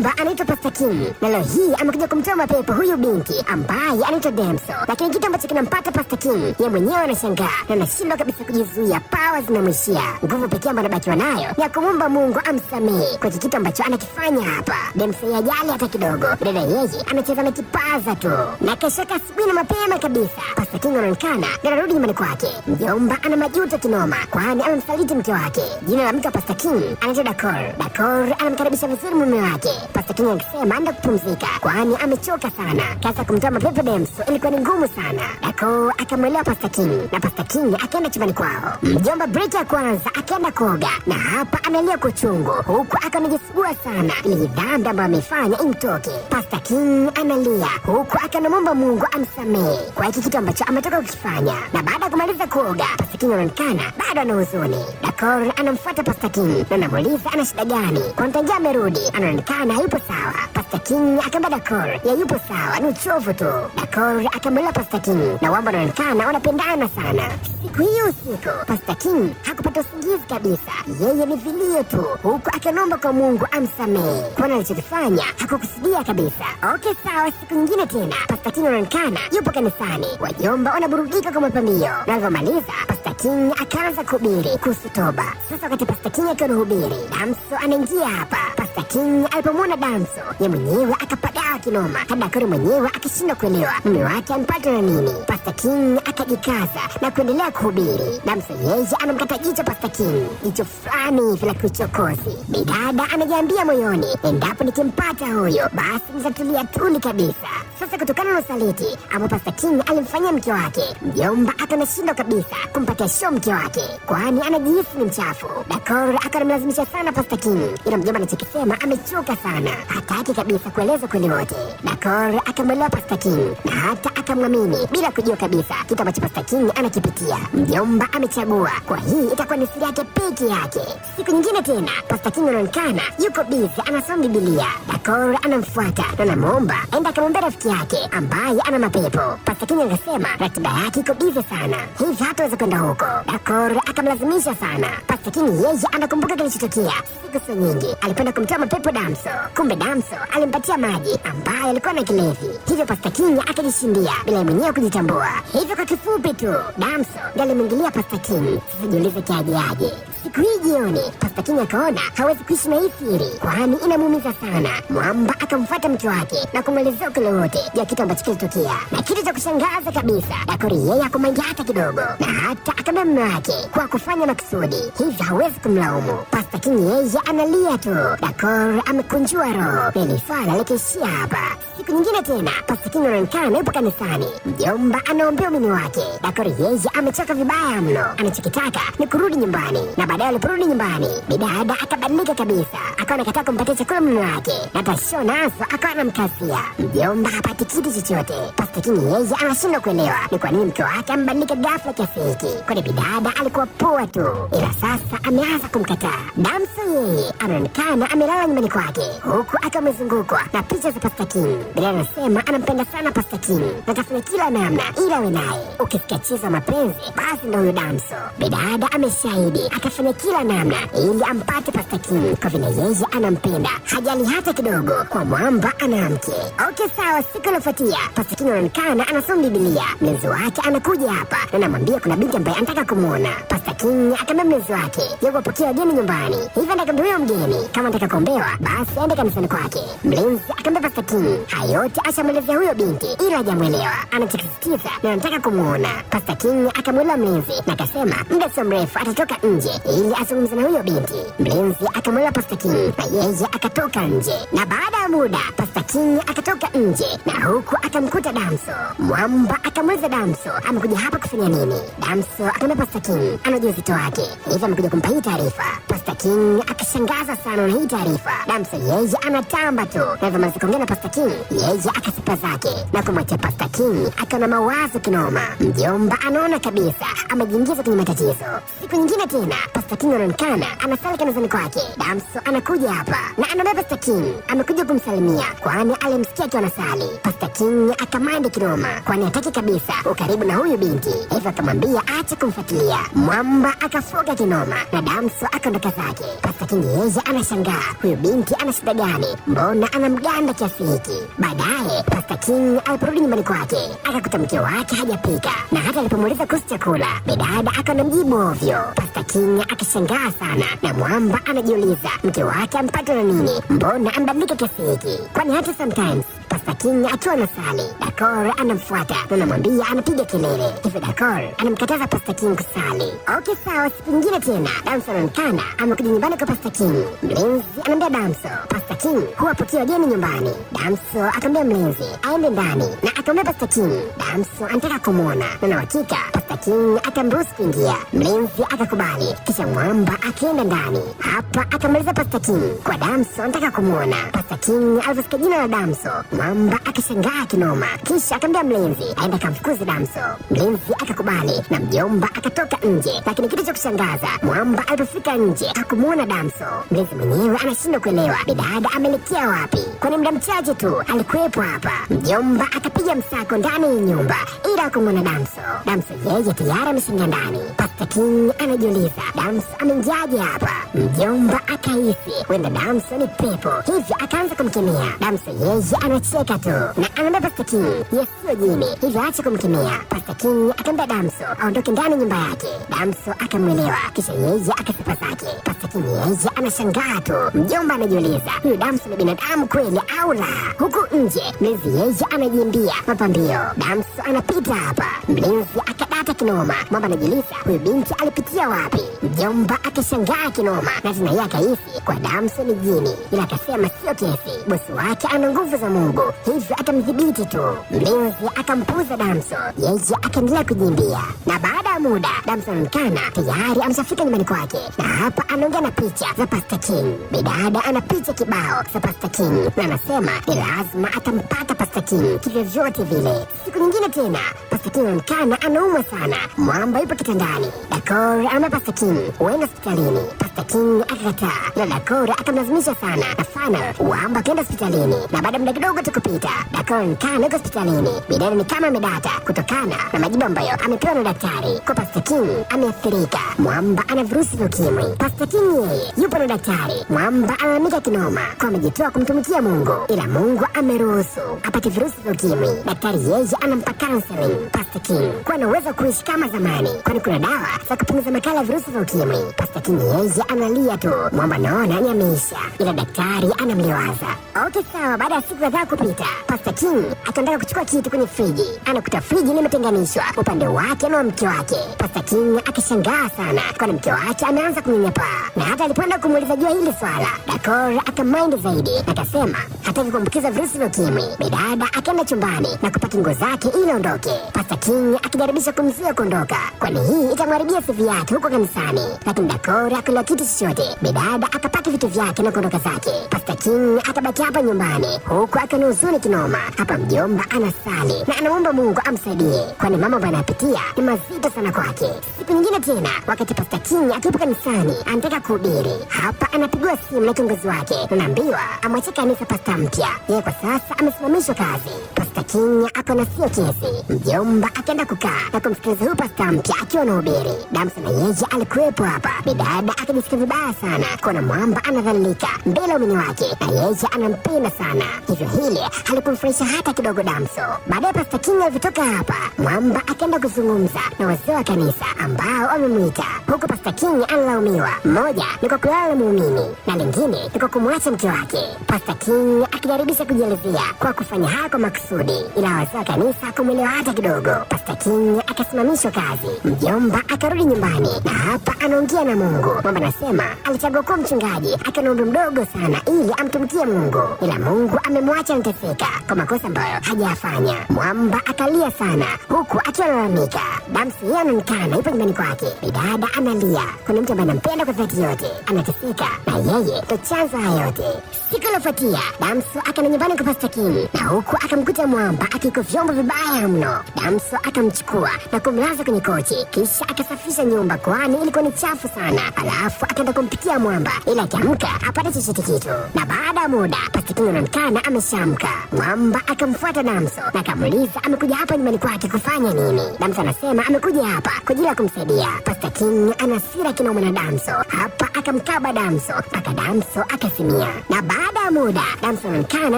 Mjomba anaitwa Pastor King na leo hii amekuja kumtoa mapepo huyu binti ambaye anaitwa Damso, lakini kitu ambacho kinampata Pastor King yeye mwenyewe anashangaa na anashindwa kabisa kujizuia. Power zinamwishia, nguvu pekee ambayo anabakiwa nayo ni ya kumwomba Mungu amsamehe kwa kitu ambacho anakifanya hapa. Damso hajali hata kidogo, dada yeye anacheza na kipaza tu, na kesho asubuhi na mapema kabisa Pastor King anaonekana na anarudi nyumbani kwake. Mjomba ana majuto kinoma, kwani amemsaliti mke wake. Jina la mke wa Pastor King anaitwa Dakor. Dakor anamkaribisha vizuri mume wake. Pastor King akisema anda kupumzika, kwani amechoka sana. Kazi ya kumtoa mapepo Damso ilikuwa ni ngumu sana. Dakor akamwelewa Pastor King na Pastor King akaenda chumbani kwao. Mjomba break ya kwanza akaenda kuoga, na hapa analia kwa uchungu huku akanijisugua sana ili dhambi ambayo amefanya imtoke. Pastor King analia huku akanamwomba Mungu amsamehe kwa hiki kitu ambacho ametoka kukifanya. Na baada ya kumaliza kuoga, Pastor King anaonekana bado ana huzuni. Dakor anamfuata Pastor King na anamuuliza ana shida gani, kwani tangia amerudi anaonekana hayupo sawa. Pastor King akamwambia Dakor ya yupo sawa, ni uchovu tu. Dakor akamweleza Pastor King na wamba wanaonekana wanapendana sana. Siku hiyo usiku Pastor King hakupata usingizi kabisa, yeye ni vilio tu huku akiomba kwa Mungu amsamehe kwani alichokifanya hakukusudia kabisa. Okay sawa, siku nyingine tena Pastor King anaonekana yupo kanisani, wajomba wanaburudika kwa mapambio, na alivyomaliza Pastor King akaanza kuhubiri kuhusu toba. Sasa wakati Pastor King akiwa anahubiri, Damso anaingia hapa. Pastor King alipomwona Damso ye mwenyewe akapadaa kinoma, Dakor mwenyewe akashindwa kuelewa mume wake ampata na nini. Pastor King akajikaza na kuendelea kuhubiri. Damso yeye anamkata jicho Pastor King, jicho fulani vila kiuchokozi. Bidada anajiambia moyoni, endapo nikimpata huyo basi nitatulia tuli kabisa. Sasa kutokana na usaliti ambao Pastor King alimfanyia mke wake, mjomba akanashindwa kabisa kumpatia show mke wake, kwani anajihisi ni mchafu. Dakor akanamlazimisha sana Pastor King, ila mjomba anachokisema amechoka sana, hataki kabisa kueleza kweli wote. Dakor akamwelewa Pastor King na hata akamwamini bila kujua kabisa kitu ambacho Pastor King anakipitia. Mjomba amechagua kwa hii itakuwa ni siri yake peke yake. Siku nyingine tena Pastor King anaonekana yuko busy anasoma Biblia. Dakor anamfuata na anamwomba aenda akamwambia rafiki yake ambaye ana mapepo. Pastor King akasema ratiba yake iko busy sana, hivi hataweza kwenda huko. Dakor akamlazimisha sana. Pastor King yeye anakumbuka kilichotokea siku sio nyingi, alipenda kumtoa mapepo Damso, kumbe Damso alimpatia maji ambayo alikuwa na kilevi, hivyo Pastor King akajishindia bila mwenyewe kujitambua. Hivyo kwa kifupi tu Damso ndiye alimwingilia Pastor King. Sasa jiulize kiaje. Siku hii jioni Pastor King akaona hawezi kuishi na hii siri, kwani inamuumiza sana. Mwamba akamfuata mke wake na kumwelezea kile wote ya kitu ambacho kilitokea, na kitu cha kushangaza kabisa Dakor yeye hakumaingia hata kidogo, na hata akamwambia mume wake kwa kufanya makusudi, hivyo hawezi kumlaumu. Pastor King yeye analia tu. Dakor amekunjua roho na ile swala likishia hapa. Siku nyingine tena Pastor King anaonekana yupo kanisani, mjomba anaombea umini wake. Dakor yeye amechoka vibaya mno, anachokitaka ni kurudi nyumbani, na baadaye aliporudi nyumbani bidada akabadilika kabisa, akawa anakataa kumpatia chakula mume wake na tasho nazo akawa anamkazia. Mjomba hapati kitu chochote. Pastor King yeye anashindwa kuelewa ni kwa nini mke wake ambadilika ghafla kiasi hiki, kwani bidada alikuwa poa tu, ila sasa ameanza kumkataa. Damso yeye anaonekana amelala nyumbani kwake huku akamezungukwa na picha za Pastor King. Bidada anasema anampenda sana Pastor King na atafanya kila namna ili awe naye. Ukisikia chiza mapenzi basi ndo huyo Damso. Bidada ameshahidi akafanya kila namna ili ampate Pastor King kwa vile yeye anampenda, hajali hata kidogo kwa mwamba ana mke. Okay sawa, siku iliyofuatia Pastor King anaonekana anasoma Biblia. Mlezi wake anakuja hapa na anamwambia kuna binti ambaye anataka kumuona. Pastor King akamwambia mlezi wake yuko pokea wageni nyumbani, hivyo anataka huyo mgeni kama anataka kuombewa basi aende kanisani kwake. Mlinzi akamwambia Pastor King hayote ashamwelezea huyo binti ila hajamwelewa, anachokisitiza na anataka kumuona. Pastor King akamwelewa mlinzi na akasema muda sio mrefu atatoka nje ili azungumze na huyo binti. Mlinzi akamwelewa Pastor King na yeye akatoka nje, na baada ya muda Pastor King akatoka nje na huku akamkuta Damso. Mwamba akamuuliza Damso amekuja hapa kufanya nini. Damso akamwambia Pastor King ana ujauzito wake, hivyo amekuja kumpa hii taarifa. Pastor King akashangaza sana na hii taarifa. Damso yeye anatamba tu, na hivyo maliza kuongea na Pastor King yeye akasipa zake na kumwachia Pastor King akiwa na mawazo kinoma. Mjomba anaona kabisa amejiingiza kwenye matatizo. Siku nyingine tena Pastor King anaonekana anasali kanisani kwake. Damso anakuja hapa na anamwambia Pastor King amekuja kumsalimia, kwani alimsikia akiwa anasali. Pastor King akamandi kinoma, kwani hataki kabisa ukaribu na huyu binti, hivyo akamwambia acha kumfuatilia. Mwamba akafoka kinoma na Damso akaondoka zake. yake. Pastor King yeye anashangaa, huyu binti ana shida gani? Mbona anamganda kiasi hiki? Baadaye Pastor King aliporudi nyumbani kwake akakuta mke wake hajapika, na hata alipomuuliza kuhusu chakula bidada akanamjibu ovyo. Pastor King akashangaa sana, na mwamba anajiuliza mke wake ampatwa na nini? Mbona ambadilika kiasi hiki? Kwani hata sometimes Pastor King akiwa anasali, Dakor anamfuata na anamwambia anapiga kelele. Hivyo Dakor anamkataza Pastor King kusali. Okay, sawa. Siku nyingine tena Damso anaonekana amekuja nyumbani kwa Pastor King. Mlinzi anamwambia Damso Pastor King huwapokia wageni nyumbani. Damso akamwambia mlinzi aende ndani, na akamwambia Pastor King Damso anataka kumwona, na hakika Pastor King atamruhusu kuingia. Mlinzi akakubali, kisha mwamba akienda ndani. Hapa akamaliza Pastor King kwa Damso anataka kumwona. Pastor King alivyosikia jina la Damso, mwamba akashangaa kinoma, kisha akamwambia mlinzi aende kamfukuze Damso. Mlinzi akakubali na mjomba akatoka nje, lakini kitu cha kushangaza, mwamba alipofika nje hakumwona Damso. Mlinzi mwenyewe anashindwa kuelewa bidada ameelekea wapi, kwani muda mchache tu alikuwepo hapa. Mjomba akapiga msako ndani ya nyumba ila hakumwona Damso. Damso yeye tayari ameshinda ndani. Pastor King anajiuliza Damso ameingiaje hapa? Mjomba akahisi huenda Damso ni pepo, hivyo akaanza kumkemea Damso. Yeye anacheka tu na anaambia Pastor King sio jini, hivyo acha kumkemea. Pastor King akamwambia Damso aondoke ndani nyumba yake. Damso akamwelewa, kisha yeye akasipa zake. Pastor King yeye anashangaa tu. Mjomba anajiuliza huyu Damso ni binadamu kweli au la? Huku nje mlinzi yeye anajimbia mapambio. Damso anapita hapa, mlinzi akadata kinoma. Mwamba anajiuliza huyu binti alipitia wapi? Mjomba akashangaa kinoma, na tena yeye akahisi kwa Damso ni jini, ila akasema sio kesi, bosi wake ana nguvu za Mungu, hivyo atamdhibiti tu. Mlinzi akampuza Damso, yeye akaendelea kujimbia, na baada ya muda Damso anaonekana tayari ameshafika nyumbani kwake, na hapa anaongea na picha za Pastor King. Bidada ana picha kibao za Pastor King na anasema ni lazima atampata Pastor King kivyovyote vile. Siku nyingine tena Pastor King anaonekana anaumwa sana. Mwamba yupo kitandani. Dakor ana Pastor King uende hospitalini. Pastor King akakataa na Dakor akamlazimisha sana, na final Mwamba akaenda hospitalini, na baada ya muda kidogo tukupita Dakor anaonekana yuko hospitalini. Bidada ni kama amedata kutokana na majibu ambayo amepewa na daktari kwa Pastor King ameathirika. Mwamba ana virusi vya ukimwi. Pastor King yeye yupo na daktari. Mwamba analalamika kinoma kwa amejitoa kumtumikia Mungu, ila Mungu ameruhusu apate virusi vya ukimwi. Daktari yeye anampa counseling Pastor King kwa ana uwezo kuishi kama zamani, kwani kuna dawa za kupunguza makali ya virusi vya ukimwi. Pastor King yeye analia tu. Mwamba naona ni ameisha, ila daktari anamliwaza. Okay, sawa. Baada ya siku kadhaa kupita, Pastor King akaenda kuchukua kitu kwenye friji. Anakuta friji limetenganishwa upande wake na mke wake. Pastor King akishangaa sana, kwani mke wake ameanza kunyanyapaa, na hata alipoenda kumuuliza jua hili swala, Dakor akamind zaidi na akasema hataki kuambukiza virusi vya ukimwi. Bidada akaenda chumbani na kupaki nguo zake ili aondoke. Pastor King akijaribisha kumzuia kuondoka, kwani hii itamharibia sifa yake huko kanisani, lakini Dakor hakula kitu chochote. Bidada akapaki vitu vyake na kuondoka zake. Pastor King akabaki hapa nyumbani huku akiwa na huzuni kinoma. Hapa mjomba anasali na anaomba Mungu amsaidie, kwani mambo ambayo anapitia ni mazito sana kwake. Siku nyingine tena, wakati Pastor King akiwa kanisani anataka kuhubiri, hapa anapigiwa simu na kiongozi wake na anaambiwa amwache kanisa pasta mpya. Yeye kwa sasa amesimamishwa kazi. Pastor King akona sio kesi. Mjomba akaenda kukaa na kumsikiliza huyu pasta mpya akiwa anahubiri. Damso na yeye alikuwepo hapa. Bidada akajisikia vibaya sana kuona mwamba anadhalilika mbele ya umini wake, na yeye anampenda sana, hivyo hili halikumfurahisha hata kidogo Damso. Baadaye Pastor King alivyotoka hapa, mwamba akaenda kuzungumza na wazee wa kanisa ambao wamemwita, huku Pastor King analaumiwa. Mmoja ni kwa kulala na muumini na lingine ni kwa kumwacha mke wake. Pastor King akijaribisha kujielezea kwa kufanya haya kwa makusudi, ila wazee wa kanisa kumwelewa hata kidogo. Pastor King akasimamishwa kazi. Mjomba akarudi nyumbani na hapa anaongea na Mungu. Mwamba anasema alichagua kuwa mchungaji akiwa na umri mdogo sana ili amtumikie Mungu, ila Mungu amemwacha anateseka kwa makosa ambayo hajafanya. Mwamba akalia sana huku akiwa analalamika. Damso yeye anaonekana yupo nyumbani kwake. Bidada analia, kuna mtu ambaye anampenda kwa dhati yote anateseka, na yeye ndo chanzo haya yote. Siku iliyofuatia Damso akaenda nyumbani kwa Pastor King, na huku akamkuta Mwamba akiko vyombo vibaya mno. Damso akamchukua na kumlaza kwenye kochi, kisha akasafisha nyumba kwani ilikuwa ni chafu sana. Alafu akaenda kumpikia Mwamba ili akiamka apate chochote kitu. Na baada ya muda Pastor King anaonekana ameshamka. Mwamba akamfuata Damso na akamuuliza amekuja hapa nyumbani kwake kufanya nini. Damso anasema amekuja hapa kwa ajili ya kumsaidia. Pastor King ana hasira kinoma na Damso. Hapa akamkaba Damso mpaka Damso akasimia. Na baada ya muda Damso anaonekana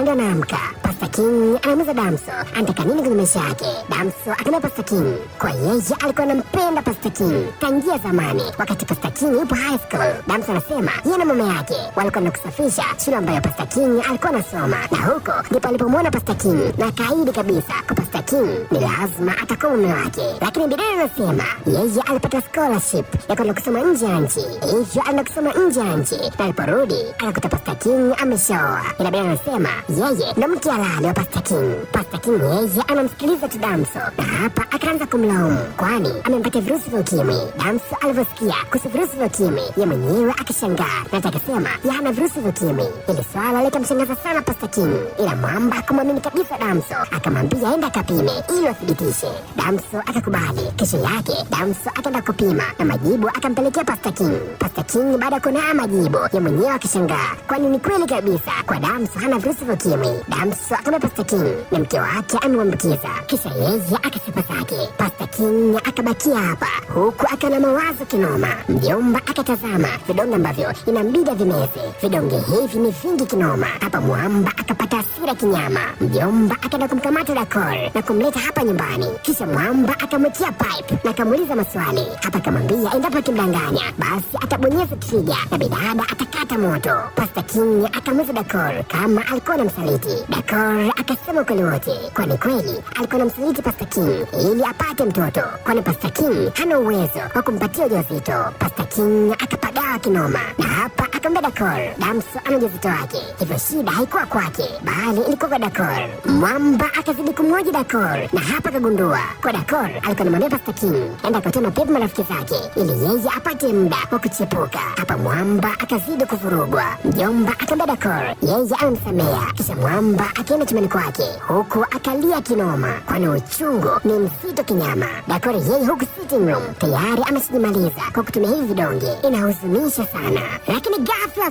ndio anaamka. Pastor King anamuuliza Damso anataka nini kwenye maisha yake. Damso akamwambia Pastor King kwa yeye alikuwa anampenda Pastor King tangia zamani wakati Pastor King yupo high school. Damso anasema yeye na mama yake walikuwa na kusafisha shule ambayo Pastor King alikuwa anasoma, na huko ndipo alipomwona Pastor King na kaidi kabisa kwa Pastor King ni lazima atakuwa mume wake. Lakini Biblia inasema yeye alipata scholarship ya kwenda kusoma nje ya nchi, hivyo alienda kusoma nje ya nchi na aliporudi akakuta Pastor King ameshaoa. Ila Biblia inasema yeye ndo mke halali wa Pastor King. Pastor King yeye anamsikiliza tu Damso na hapa akaanza kumlaumu kwani amempatia virusi vya ukimwi. Damso alivyosikia kuhusu virusi vya ukimwi ye mwenyewe akashangaa na akasema hana virusi vya ukimwi. Ili swala likamshangaza sana Pastor King, ila Mwamba akamwamini kabisa Damso, akamwambia aenda akapime ili athibitishe. Damso akakubali. Kesho yake Damso akaenda kupima na majibu akampelekea Pastor King. Pastor King baada ya kuona majibu ye mwenyewe akashangaa kwani ni kweli kabisa kwa Damso hana virusi vya ukimwi. Damso akamwambia Pastor King na mke wake amemwambukiza, kisha yeye akasipa zake. Pastor King akabakia hapa huku akana mawazo kinoma. Mjomba akatazama vidonge ambavyo inambidi vimeze. Vidonge hivi ni vingi kinoma. Hapa Mwamba akapata hasira kinyama. Mjomba akaenda kumkamata Dakor na kumleta hapa nyumbani, kisha Mwamba akamwekea pipe na akamuuliza maswali. Hapa akamwambia endapo akimdanganya basi atabonyeza trigger na bidada atakata moto. Pastor King akamuuliza Dakor kama alikuwa na msaliti. Dakor akasema ukweli wote, kwani kweli alikuwa na msaliti Pastor King ili apate mtoto, kwani Pastor King hana uwezo wa kumpatia ujauzito. Pastor King akapagawa kinoma na hapa akamwambia Dakor Damso ana ujauzito wake, hivyo shida haikuwa kwake bali ilikuwa kwa Dakor. Mwamba akazidi kumhoji Dakor na hapa akagundua kwa Dakor alikuwa anamwambia Pastor King enda akatoe mapepo marafiki zake ili yeye apate muda wa kuchepuka. Hapa Mwamba akazidi kuvurugwa. Mjomba akamwambia Dakor yeye amemsamea, kisha Mwamba akaenda chumbani kwake huku akalia kinoma kwani uchungu ni mzito kinyama. Dakor yeye huku sitting room tayari ameshajimaliza kwa kutumia hivi vidonge. Inahuzunisha sana, lakini ghafla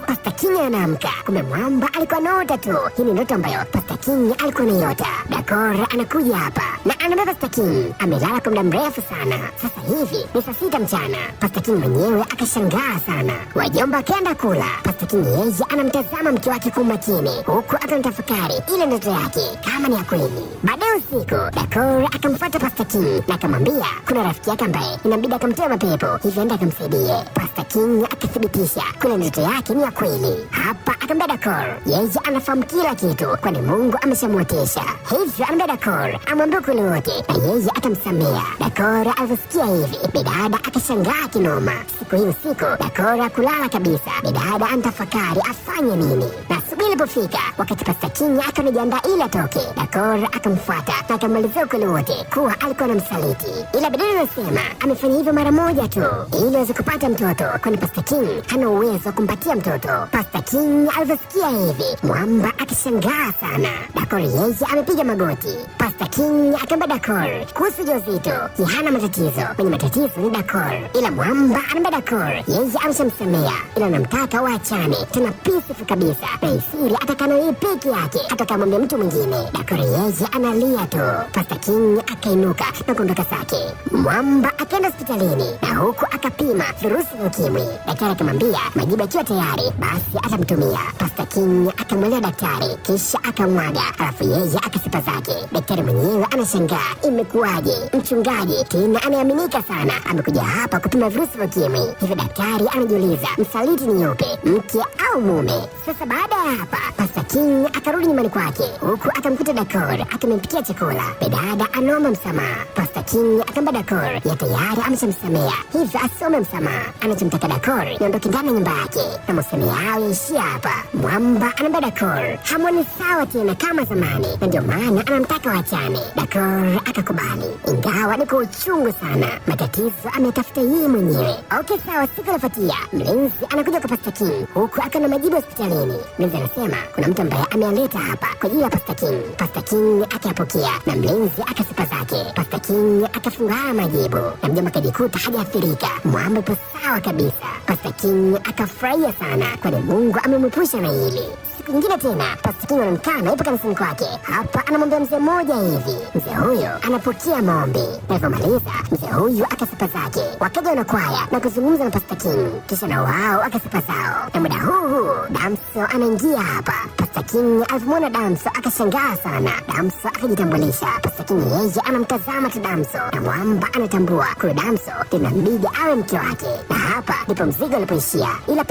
Pastor King anaamka. Kumbe Mwamba alikuwa anaota tu. Hii ni ndoto ambayo Pastor King alikuwa anaiota. Dakor anakuja hapa na anambia Pastor King amelala kwa muda mrefu sana. Sasa hivi ni saa 6 mchana. Pastor King mwenyewe akashangaa sana. Wajomba akaenda kula. Pastor King yeye anamtazama mke wake kwa umakini huku akamtafakari ile ndoto yake kama ni ya kweli. Baadaye usiku Dakor akamfuata Pastor King na akamwambia kuna rafiki yake ambaye inabidi akamtoe mapepo, hivyo enda akamsaidie. Pastor King akathibitisha kuna ndoto yake ni ya kweli. Hapa akamwambia Dakor yeye anafahamu kila kitu kwani Mungu ameshamwotesha, hivyo anamwambia Dakor amwambie ukweli wote na yeye atamsamea. Dakor alivyosikia hivi bidada akashangaa kinoma. Siku hii usiku Dakor hakulala kabisa. Bidada antafakari afanye nini, na asubuhi ilipofika wakati Pastor King akanijiandaa ili atoke, Dakor akamfuata na akamwelezea ukweli wote kuwa alikuwa na msaliti, ila bidada anasema amefanya hivyo mara moja tu ili aweze kupata mtoto kwani Pastor King hana uwezo wa kumpatia mtoto. Pastor King alivyosikia hivi Mwamba akishangaa sana. Dakor yeye amepiga magoti. Pastor King akamwambia Dakor kuhusu ujauzito hana matatizo, mwenye matatizo ni Dakor, ila Mwamba anamwambia Dakor yeye ameshamsamea ila anamtaka waachane tena peaceful kabisa na isiri atakana yeye peke yake atakamwambia mtu mwingine. Dakor yeye analia tu. Pastor King akainuka na kuondoka zake. Mwamba akaenda hospitalini na huku akapima virusi vya ukimwi. Daktari akamwambia majibu yakiwa tayari basi atamtumia. Pastor King akamwelea daktari kisha akamwaga, alafu yeye akasipa zake. Daktari mwenyewe anashangaa imekuwaje mchungaji tena anayeaminika sana amekuja hapa kupima virusi vya ukimwi. Hivyo daktari anajiuliza msaliti ni yupi, mke au mume? Sasa baada ya hapa Pastor King akarudi nyumbani kwake huku akamkuta Dakor akimpikia chakula. Bidada anaomba msamaha. Pastor King akamwambia Dakor ya tayari ameshamsamea hivyo asome msamaha. Anachomtaka Dakor niondoke ndani ya nyumba yake na mahusiano yao yaishia hapa. Mwamba anamwambia Dakor hamwoni sawa tena kama zamani na ndio maana anamtaka waachane. Dakor akakubali ingawa ni kwa uchungu sana. Matatizo ametafuta yeye mwenyewe. Okay sawa, siku inafuatia mlinzi anakuja kwa Pastor King huku akana majibu hospitalini. Mlinzi anasema akasema kuna mtu ambaye amealeta hapa kwa ajili ya Pastor King. Pastor King akayapokea na mlinzi akasipa zake. Pastor King akafungaa majibu na mjomba akajikuta hajaathirika. Mwamba ipo sawa kabisa. Pastor King akafurahia sana kwani Mungu amemwepusha na hili. Siku nyingine tena Pastor King anaonekana yupo kanisani kwake. Hapa anamwambia mzee mmoja hivi. Mzee huyo anapokea maombi. Na alipomaliza mzee huyu akasipa zake. Wakaja wanakwaya na kuzungumza na Pastor King. Kisha na wao akasipa zao. Na muda huu Damso anaingia hapa. Pastor King alipomwona Damso akashangaa sana. Damso akajitambulisha. Pastor King yeye anamtazama tu Damso. Na Mwamba anatambua kwa Damso inabidi awe mke wake. Na hapa ndipo mzigo ulipoishia. Ila